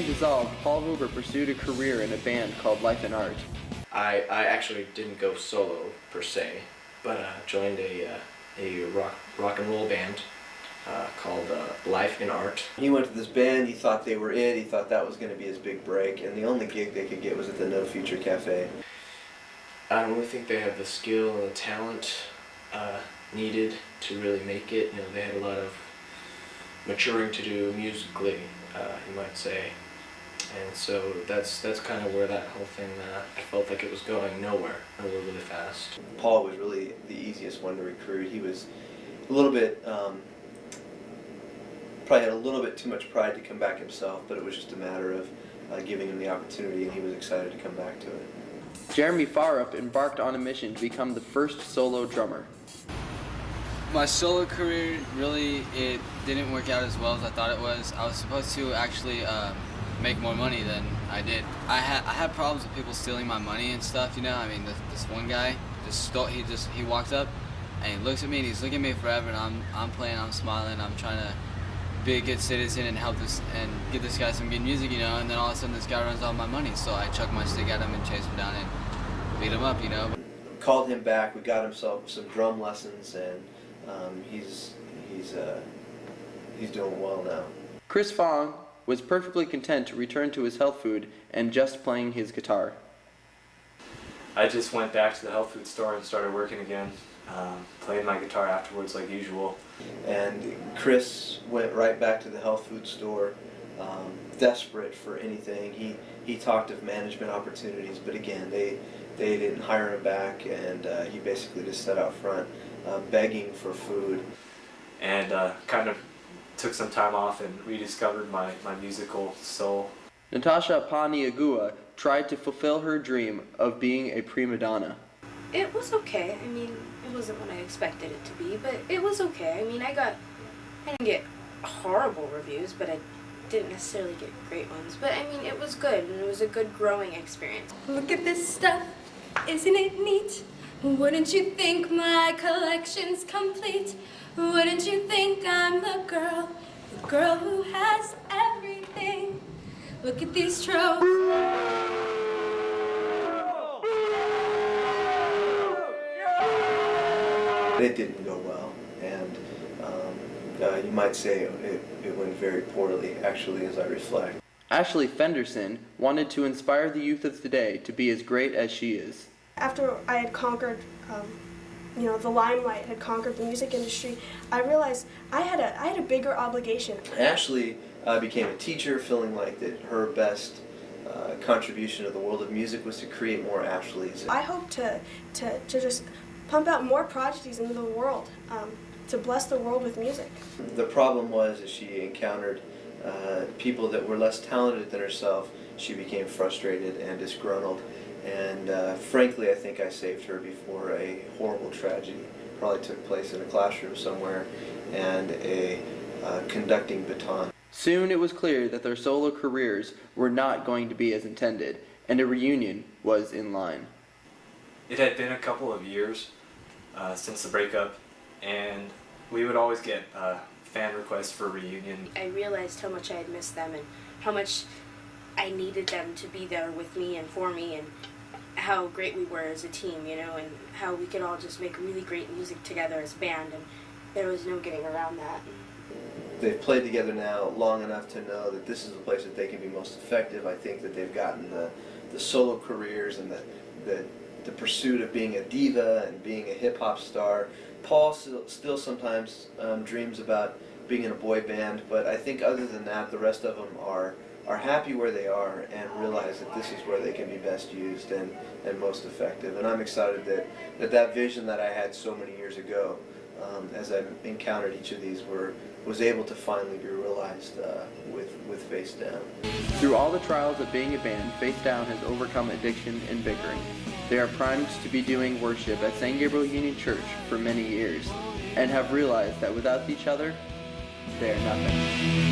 being dissolved, Paul Hoover pursued a career in a band called Life and Art. I actually didn't go solo per se, but joined a rock and roll band called Life and Art. He went to this band, he thought they were it, he thought that was going to be his big break, and the only gig they could get was at the No Future Cafe. I don't really think they have the skill and the talent needed to really make it. You know, they had a lot of maturing to do musically, you might say. And so that's kind of where that whole thing, I felt like it was going nowhere, really, really fast. Paul was really the easiest one to recruit. He was a little bit, probably had a little bit too much pride to come back himself, but it was just a matter of giving him the opportunity, and he was excited to come back to it. Jeremy Farup embarked on a mission to become the first solo drummer. My solo career, really, it didn't work out as well as I thought it was. I was supposed to actually make more money than I did. I had problems with people stealing my money and stuff, you know. I mean, this one guy just stole. He walked up and he looks at me and he's looking at me forever, and I'm playing, I'm smiling, I'm trying to be a good citizen and help this and give this guy some good music, you know. And then all of a sudden, this guy runs all my money, so I chuck my stick at him and chase him down and beat him up, you know. Called him back. We got himself some drum lessons, and he's doing well now. Chris Fong was perfectly content to return to his health food and just playing his guitar. I just went back to the health food store and started working again, playing my guitar afterwards like usual. And Chris went right back to the health food store, desperate for anything. He talked of management opportunities, but again, they didn't hire him back, and he basically just sat out front begging for food. And kind of took some time off and rediscovered my musical soul. Natasha Paniagua tried to fulfill her dream of being a prima donna. It was okay. I mean, it wasn't what I expected it to be, but it was okay. I mean, I didn't get horrible reviews, but I didn't necessarily get great ones. But I mean, it was good, and it was a good growing experience. Look at this stuff, isn't it neat? Wouldn't you think my collection's complete? Wouldn't you think I'm the girl who has everything? Look at these trophies. It didn't go well, and you might say it went very poorly, actually, as I reflect. Ashley Fenderson wanted to inspire the youth of today to be as great as she is. After I had conquered, the limelight, had conquered the music industry, I realized I had a bigger obligation. Ashley became a teacher, feeling like that her best contribution to the world of music was to create more Ashleys. I hope to just pump out more prodigies into the world, to bless the world with music. The problem was, as she encountered people that were less talented than herself, she became frustrated and disgruntled. And frankly, I think I saved her before a horrible tragedy probably took place in a classroom somewhere and a conducting baton. Soon it was clear that their solo careers were not going to be as intended, and a reunion was in line. It had been a couple of years since the breakup, and we would always get fan requests for a reunion. I realized how much I had missed them and how much I needed them to be there with me and for me, and how great we were as a team, you know, and how we could all just make really great music together as a band, and there was no getting around that. They've played together now long enough to know that this is the place that they can be most effective. I think that they've gotten the solo careers and the pursuit of being a diva and being a hip-hop star. Paul still sometimes dreams about being in a boy band, but I think other than that, the rest of them are happy where they are and realize that this is where they can be best used and most effective. And I'm excited that vision that I had so many years ago, as I encountered each of these, was able to finally be realized with Facedown. Through all the trials of being a band, Facedown has overcome addiction and bickering. They are primed to be doing worship at St. Gabriel Union Church for many years, and have realized that without each other, they are nothing.